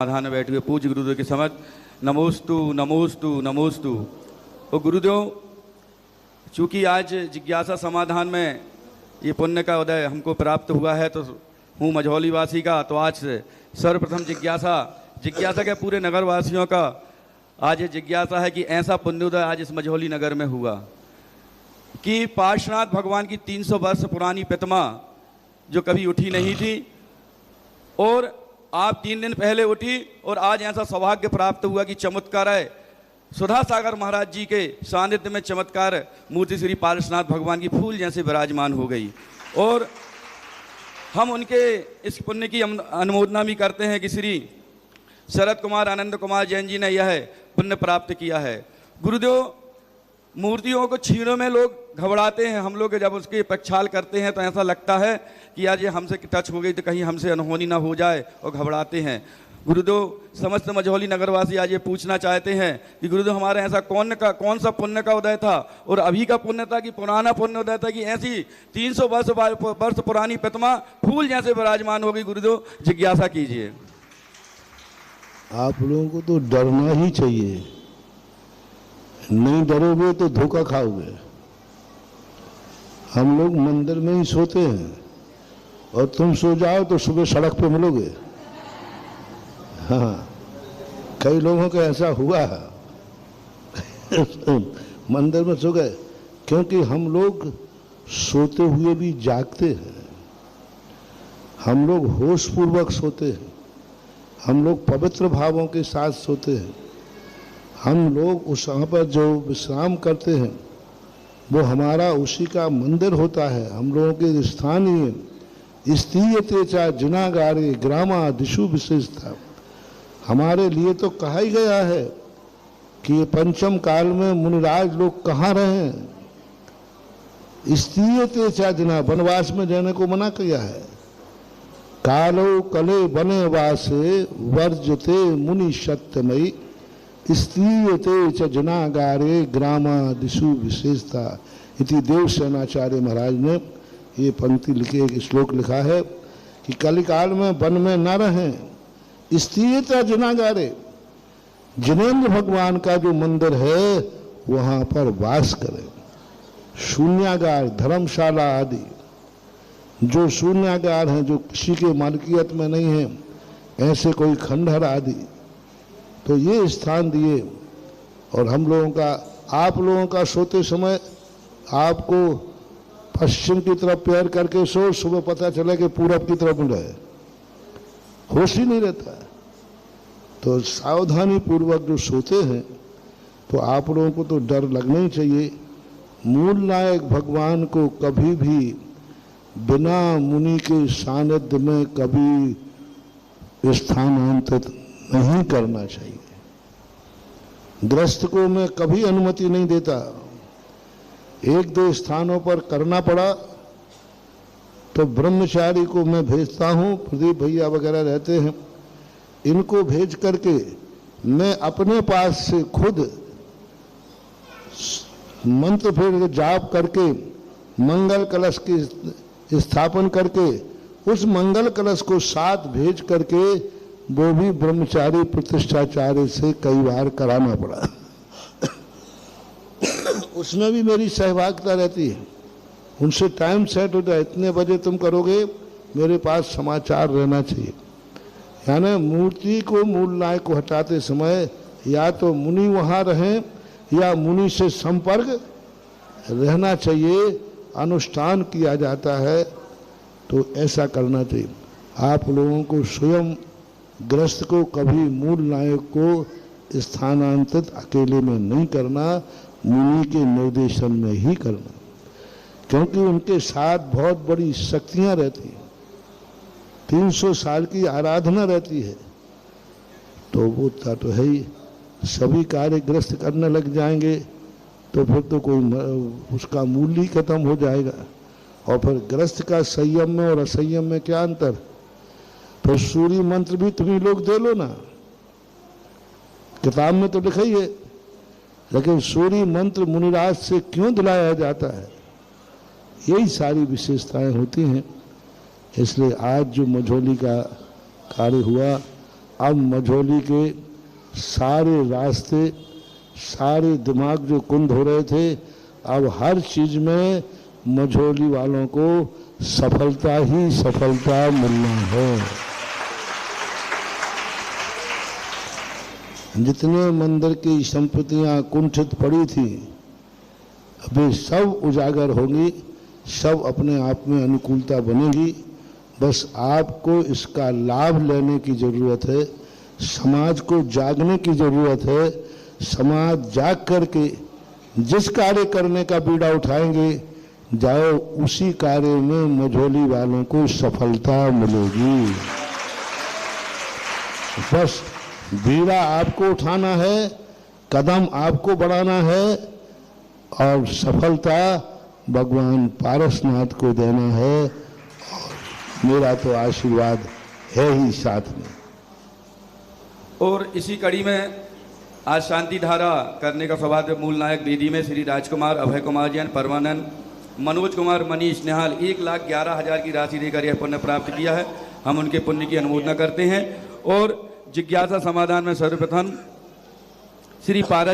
समाधान में बैठे हुए पूज्य गुरुदेव के समक्ष नमोस्तु नमोस्तु नमोस्तु। और गुरुदेव, चूँकि आज जिज्ञासा समाधान में ये पुण्य का उदय हमको प्राप्त हुआ है, तो हूँ मझौली वासी का, तो आज सर्वप्रथम जिज्ञासा के पूरे नगर वासियों का आज ये जिज्ञासा है कि ऐसा पुण्योदय आज इस मझौली नगर में हुआ कि पार्श्वनाथ भगवान की 300 वर्ष पुरानी प्रतिमा जो कभी उठी नहीं थी, और आप 3 दिन पहले उठी, और आज ऐसा सौभाग्य प्राप्त हुआ कि चमत्कार है सुधा सागर महाराज जी के सानिध्य में चमत्कार मूर्ति श्री पार्श्वनाथ भगवान की फूल जैसे विराजमान हो गई। और हम उनके इस पुण्य की अनुमोदना भी करते हैं कि श्री शरद कुमार आनंद कुमार जैन जी ने यह पुण्य प्राप्त किया है। गुरुदेव, मूर्तियों को छीनों में लोग घबराते हैं। हम लोग जब उसके प्रक्षाल करते हैं तो ऐसा लगता है कि आज ये हमसे टच हो गई तो कहीं हमसे अनहोनी ना हो जाए, और घबराते हैं। गुरुदेव, समस्त मझौली नगरवासी आज ये पूछना चाहते हैं कि गुरुदेव, हमारे ऐसा कौन सा पुण्य का उदय था, और अभी का पुण्य था कि पुराना पुण्य उदय था, कि ऐसी 300 वर्ष पुरानी प्रतिमा फूल जैसे विराजमान होगी? गुरुदेव, जिज्ञासा कीजिए। आप लोगों को तो डरना ही चाहिए, नहीं डरोगे तो धोखा खाओगे। हम लोग मंदिर में ही सोते हैं, और तुम सो जाओ तो सुबह सड़क पे मिलोगे। हाँ, कई लोगों को ऐसा हुआ मंदिर में सो गए, क्योंकि हम लोग सोते हुए भी जागते हैं, हम लोग होश पूर्वक सोते हैं, हम लोग पवित्र भावों के साथ सोते हैं। हम लोग उस वहाँ पर जो विश्राम करते हैं वो हमारा उसी का मंदिर होता है। हम लोगों के स्थानीय स्त्रीयते चा जनागारे ग्रामा दिशु विशेषता, हमारे लिए तो कहा ही गया है कि ये पंचम काल में मुनिराज लोग कहाँ रहे। स्त्रीयते चा जना, वनवास में जाने को मना किया है। कालो कले बने वासे वर्जते मुनि सत्यमयी, स्त्रीयते च जनागारे ग्रामा दिशु विशेषता। इति देवसेनाचार्य महाराज ने ये पंक्ति लिखी, एक श्लोक लिखा है कि कलिकाल में वन में न रहें, स्त्रीयता जनागारे, जिनेन्द्र भगवान का जो मंदिर है वहाँ पर वास करें। शून्यागार, धर्मशाला आदि जो शून्यागार हैं, जो किसी के मालिकियत में नहीं है, ऐसे कोई खंडहर आदि, तो ये स्थान दिए। और हम लोगों का, आप लोगों का सोते समय आपको पश्चिम की तरफ पैर करके सो, सुबह पता चला कि पूरब की तरफ मुड़ है, होश ही नहीं रहता है। तो सावधानी पूर्वक जो सोते हैं, तो आप लोगों को तो डर लगना ही चाहिए। मूल नायक भगवान को कभी भी बिना मुनि के सानिध्य में कभी स्थानांतरित नहीं करना चाहिए। गृहस्थ को मैं कभी अनुमति नहीं देता। 1-2 स्थानों पर करना पड़ा तो ब्रह्मचारी को मैं भेजता हूँ, प्रदीप भैया वगैरह रहते हैं, इनको भेज करके मैं अपने पास से खुद मंत्र फिर जाप करके मंगल कलश की स्थापन करके उस मंगल कलश को साथ भेज करके वो भी ब्रह्मचारी प्रतिष्ठाचार्य से कई बार कराना पड़ा। उसमें भी मेरी सहभागिता रहती है। उनसे टाइम सेट होता है, इतने बजे तुम करोगे, मेरे पास समाचार रहना चाहिए। यानी मूर्ति को, मूल नायक को हटाते समय या तो मुनि वहाँ रहें या मुनि से संपर्क रहना चाहिए। अनुष्ठान किया जाता है तो ऐसा करना चाहिए। आप लोगों को स्वयं ग्रस्त को कभी मूल नायक को स्थानांतरित अकेले में नहीं करना, मुनि के निर्देशन में ही करना, क्योंकि उनके साथ बहुत बड़ी शक्तियां रहती हैं। 300 साल की आराधना रहती है, तो वो तो है ही। सभी कार्य ग्रस्त करने लग जाएंगे तो फिर तो कोई उसका मूल्य ही खत्म हो जाएगा। और फिर ग्रस्त का संयम में और असंयम में क्या अंतर? फिर सूर्य मंत्र भी तुम्ही लोग दे लो ना, किताब में तो लिखा ही है, लेकिन सूर्य मंत्र मुनिराज से क्यों दिलाया जाता है? यही सारी विशेषताएं होती हैं। इसलिए आज जो मझौली का कार्य हुआ, अब मझोली के सारे रास्ते, सारे दिमाग जो कुंद हो रहे थे, अब हर चीज में मझोली वालों को सफलता ही सफलता मिलना है। जितने मंदिर की संपत्तियां कुंठित पड़ी थी, अभी सब उजागर होंगी, सब अपने आप में अनुकूलता बनेगी। बस आपको इसका लाभ लेने की जरूरत है, समाज को जागने की जरूरत है। समाज जाग करके जिस कार्य करने का बीड़ा उठाएंगे, जाओ उसी कार्य में मझोली वालों को सफलता मिलेगी। बस बीड़ा आपको उठाना है, कदम आपको बढ़ाना है और सफलता भगवान पारसनाथ को देना है। और मेरा तो आशीर्वाद है ही साथ में। और इसी कड़ी में आज शांति धारा करने का सौभाग्य मूल नायक वेदी में श्री राजकुमार, अभय कुमार जैन, परमानंद, मनोज कुमार, मनीष निहाल 1,11,000 की राशि देकर यह पुण्य प्राप्त किया है। हम उनके पुण्य की अनुमोदना करते हैं। और जिज्ञासा समाधान में सर्वप्रथम श्री पारस